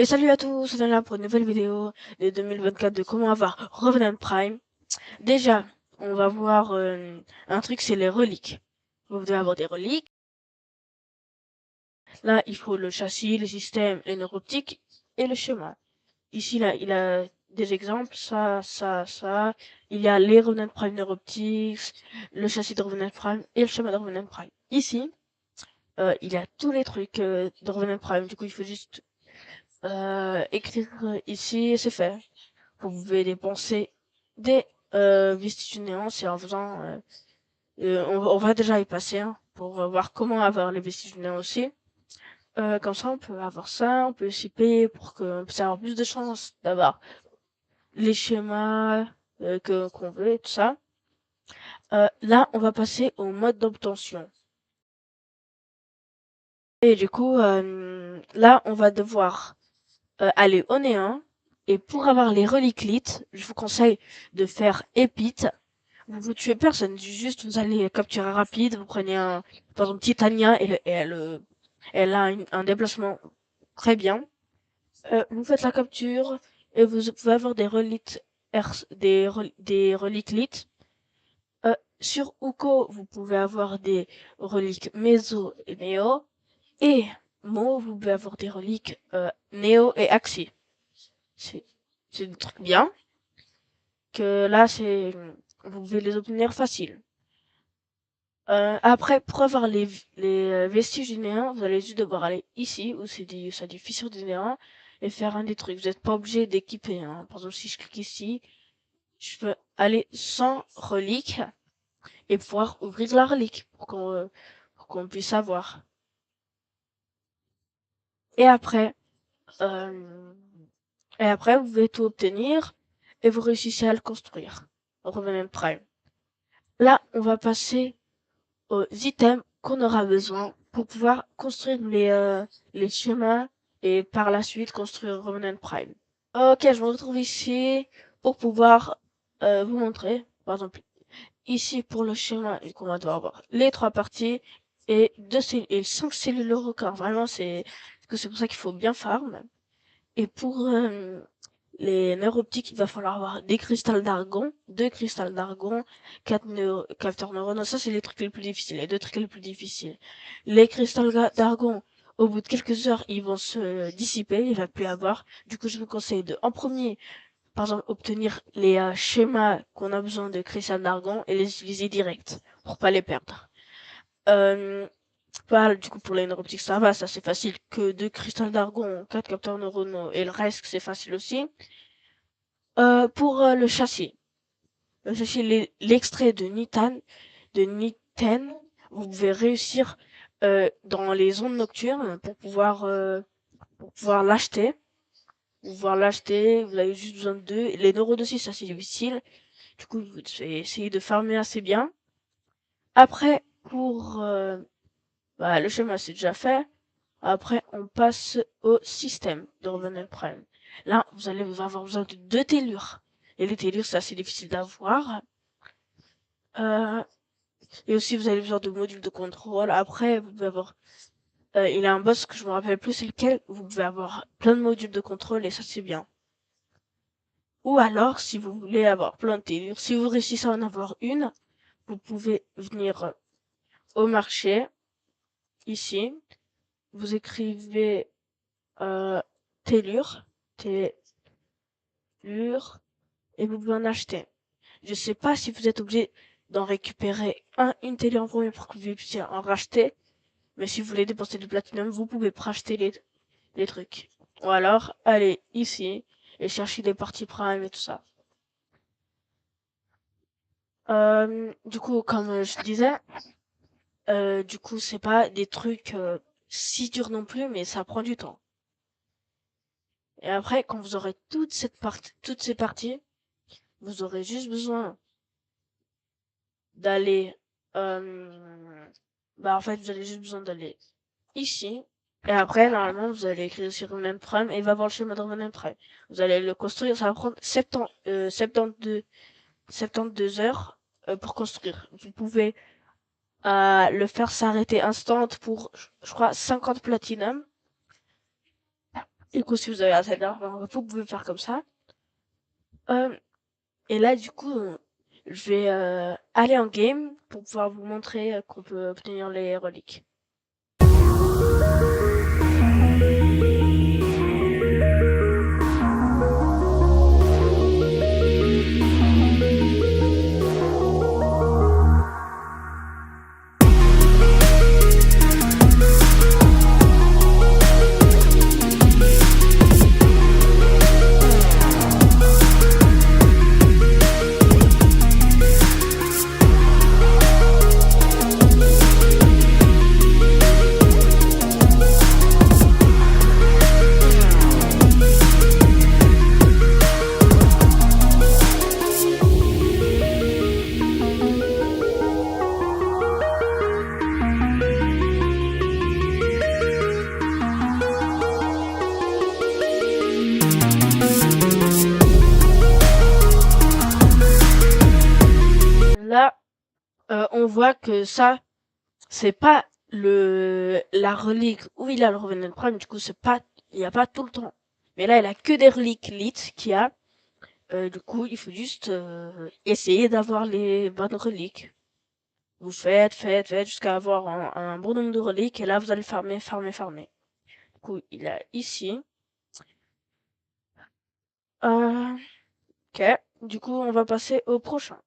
Et salut à tous, on est là pour une nouvelle vidéo de 2024 de comment avoir Revenant Prime. Déjà, on va voir un truc, c'est les reliques. Vous devez avoir des reliques. Là, il faut le châssis, le système, les nerfs optiques et le chemin. Ici, là, il a des exemples, ça. Il y a les Revenant Prime nerfs optiques, le châssis de Revenant Prime et le chemin de Revenant Prime. Ici, il y a tous les trucs de Revenant Prime. Du coup, il faut juste écrire ici et c'est fait. Vous pouvez dépenser des vestiges du néant, c'est en faisant on va déjà y passer hein, pour voir comment avoir les vestiges du néant aussi. Comme ça on peut avoir ça, on peut aussi payer pour qu'on puisse avoir plus de chances d'avoir les schémas que qu'on veut et tout ça. Là on va passer au mode d'obtention. Et du coup là on va devoir aller au néant. Et pour avoir les reliques, je vous conseille de faire épite. Vous tuez personne, juste vous allez capturer rapide, vous prenez par exemple Titania elle a un déplacement très bien. Vous faites la capture et vous pouvez avoir des reliques, des reliques lit. Sur Uko, vous pouvez avoir des reliques Meso et Neo. Et Mo, vous pouvez avoir des reliques Neo et Axi. C'est, c'est des trucs bien que là, vous pouvez les obtenir facile. Après, pour avoir les vestiges du néant, vous allez juste devoir aller ici, où ça dit fissure du néant, et faire un des trucs. Vous n'êtes pas obligé d'équiper, hein. Par exemple, si je clique ici, je peux aller sans relique, et pouvoir ouvrir la relique, pour qu'on puisse avoir. Et après, euh, et après, vous pouvez tout obtenir, et vous réussissez à le construire. Revenez Prime. Là, on va passer aux items qu'on aura besoin pour pouvoir construire les chemins et par la suite construire Revenant Prime. Ok, je me retrouve ici pour pouvoir vous montrer. Par exemple, ici pour le schéma, on va devoir avoir les trois parties et et 5 cellules au record. Vraiment, c'est pour ça qu'il faut bien farm. Et pour les nerfs optiques, il va falloir avoir des cristals d'argon, 2 cristals d'argon, 4 capteurs neuronaux. Ça, c'est les trucs les plus difficiles, les 2 trucs les plus difficiles. Les cristals d'argon, au bout de quelques heures, ils vont se dissiper, il va plus y avoir. Du coup, je vous conseille de, en premier, par exemple, obtenir les schémas qu'on a besoin de cristal d'argon et les utiliser direct, pour pas les perdre. Euh, voilà, du coup, pour les nerfs optiques, ça va, ça c'est facile. Que 2 cristals d'argon, 4 capteurs neuronaux et le reste, c'est facile aussi. Pour le châssis, l'extrait de Niten, vous pouvez réussir dans les zones nocturnes pour pouvoir l'acheter. Vous avez juste besoin de 2. Les neurones aussi, ça c'est difficile. Du coup, vous devez essayer de farmer assez bien. Après, pour le schéma, c'est déjà fait. Après, on passe au système de Revenant Prime. Là, vous allez avoir besoin de 2 tellures. Et les tellures, c'est assez difficile d'avoir. Euh, et aussi, vous avez besoin de modules de contrôle. Après, vous pouvez avoir... il y a un boss que je me rappelle plus c'est lequel. Vous pouvez avoir plein de modules de contrôle et ça, c'est bien. Ou alors, si vous voulez avoir plein de tellures, si vous réussissez à en avoir une, vous pouvez venir au marché, ici. Vous écrivez tellure, tellure, et vous pouvez en acheter. Je sais pas si vous êtes obligé d'en récupérer une télé en premier pour que vous puissiez en racheter, mais si vous voulez dépenser du platinum, vous pouvez racheter les trucs. Ou alors, allez ici et chercher des parties prime et tout ça. Du coup, comme je disais, du coup, c'est pas des trucs si durs non plus, mais ça prend du temps. Et après, quand vous aurez toutes ces parties, vous aurez juste besoin d'aller, euh, en fait, vous avez juste besoin d'aller ici. Et après, normalement, vous allez écrire sur Revenant Prime et il va voir le schéma de Revenant Prime. Vous allez le construire, ça va prendre 72 heures pour construire. Vous pouvez le faire s'arrêter instant pour, je crois, 50 platinum. Du coup, si vous avez assez d'argent, vous pouvez faire comme ça. Et là, du coup, je vais aller en game pour pouvoir vous montrer qu'on peut obtenir les reliques. Là, on voit que ça, c'est pas la relique où il a le Revenant Prime, du coup, il y a pas tout le temps. Mais là, il a que des reliques lit qu'il y a. Du coup, il faut juste essayer d'avoir les bonnes reliques. Vous faites jusqu'à avoir un bon nombre de reliques et là, vous allez farmer. Du coup, il a ici. Ok. Du coup, on va passer au prochain.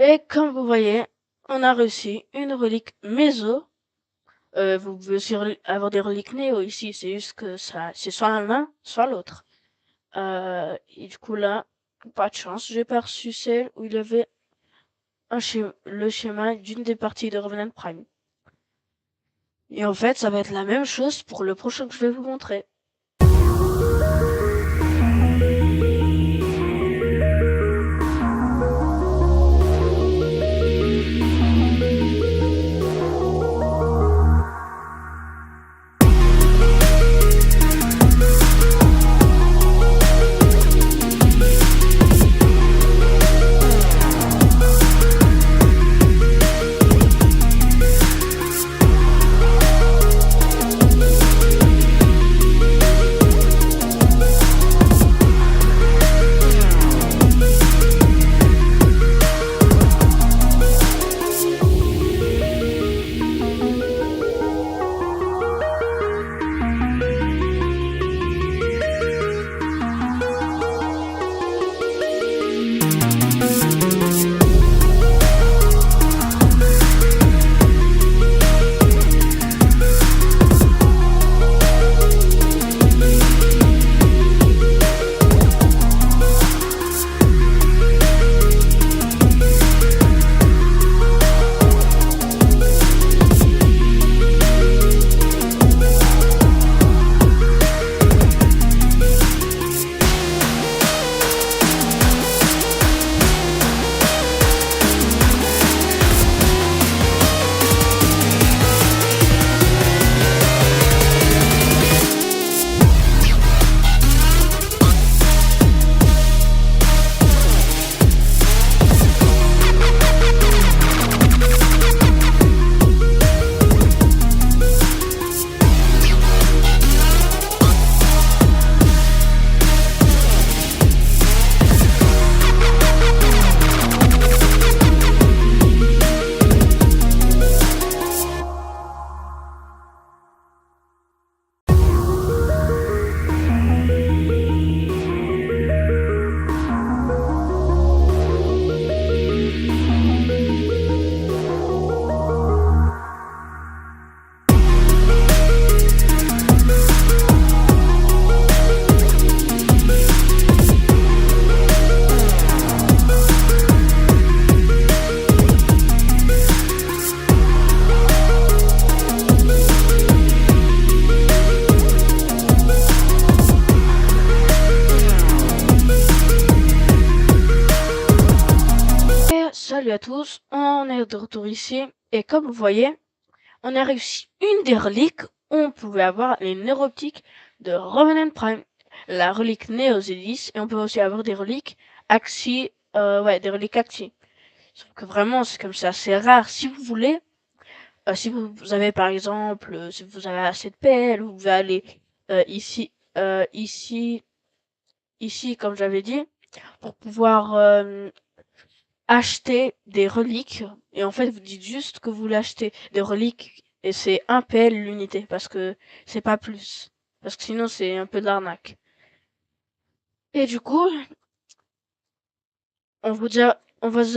Et comme vous voyez, on a reçu une relique Méso. Vous pouvez aussi avoir des reliques Néo ici, c'est juste que c'est soit l'un, soit l'autre. Et du coup là, pas de chance, j'ai pas reçu celle où il y avait le schéma d'une des parties de Revenant Prime. Et en fait, ça va être la même chose pour le prochain que je vais vous montrer. tous, on est de retour ici. Et comme vous voyez, on a réussi une des reliques. On pouvait avoir les neuroptiques de Revenant Prime. La relique Néosédis. Et on peut aussi avoir des reliques Axie. Ouais, des reliques Axie. Sauf que vraiment, c'est comme ça, c'est rare. Si vous voulez, si vous avez par exemple, si vous avez assez de pelles, vous pouvez aller ici, ici, comme j'avais dit, pour pouvoir acheter des reliques. Et en fait, vous dites juste que vous voulez acheter des reliques et c'est 1 PL l'unité parce que c'est pas plus. Parce que sinon, c'est un peu de l'arnaque. Et du coup, on vous a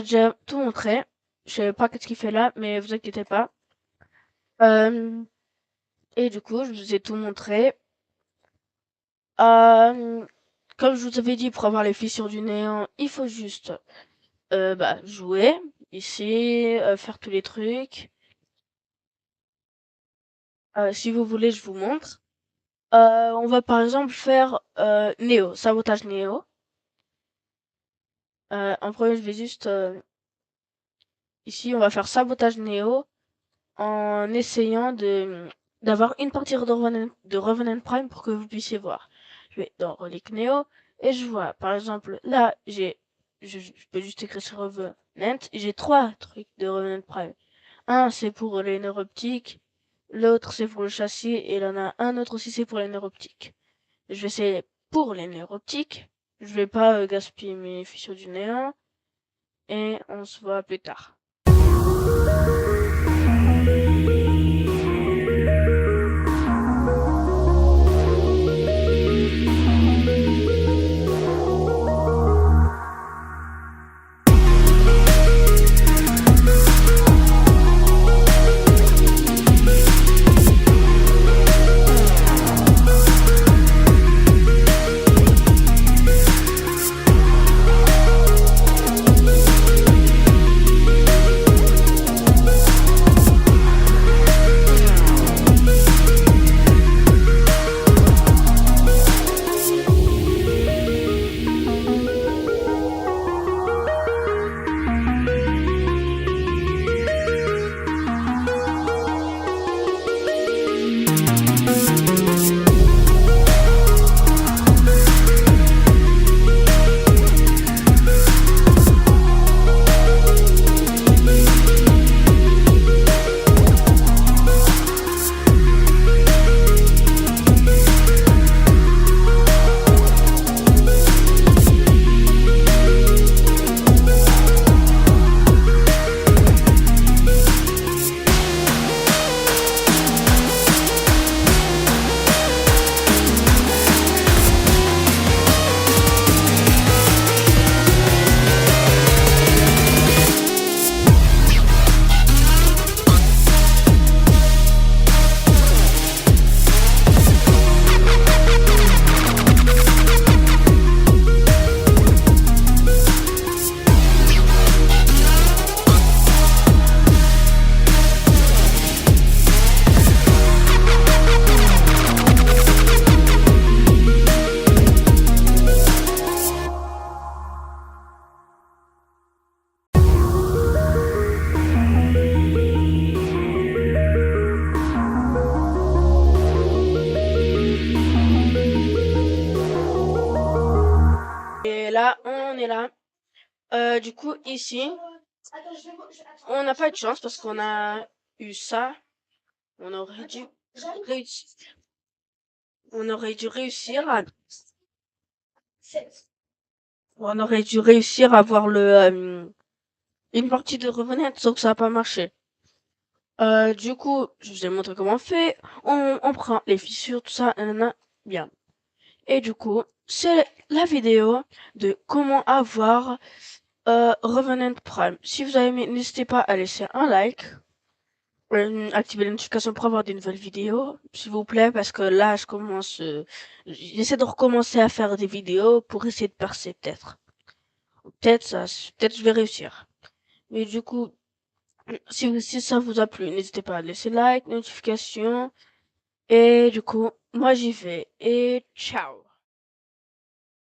déjà tout montré. Je sais pas qu'est-ce qu'il fait là, mais vous inquiétez pas. Euh, et du coup, je vous ai tout montré. Comme je vous avais dit, pour avoir les fissures du néant, il faut juste jouer ici, faire tous les trucs. Si vous voulez, je vous montre. On va par exemple faire Néo, sabotage Néo. En premier, je vais juste ici, on va faire sabotage Néo en essayant d'avoir une partie de Revenant Prime pour que vous puissiez voir. Je vais dans Relique Néo et je vois, par exemple, là, je peux juste écrire sur Revenant, j'ai 3 trucs de Revenant Prime. Un, c'est pour les neuroptiques, l'autre, c'est pour le châssis, et il y en a un autre aussi, c'est pour les neuroptiques. Je vais essayer pour les neuroptiques. Je vais pas gaspiller mes fissures du néant, et on se voit plus tard. Et là, on est là. Du coup, ici, on n'a pas eu de chance parce qu'on a eu ça. On aurait dû réussir. On aurait dû réussir à, on aurait dû réussir à avoir une partie de Revenant, sauf que ça n'a pas marché. Du coup, je vous ai montré comment on fait. On prend les fissures, tout ça, nanana, bien. Et du coup, c'est la vidéo de comment avoir Revenant Prime. Si vous avez aimé, n'hésitez pas à laisser un like. Activer les notifications pour avoir des nouvelles vidéos, s'il vous plaît, parce que là, j'essaie de recommencer à faire des vidéos pour essayer de percer, peut-être. Peut-être je vais réussir. Mais du coup, si ça vous a plu, n'hésitez pas à laisser like, notification, et du coup, moi j'y vais, et ciao!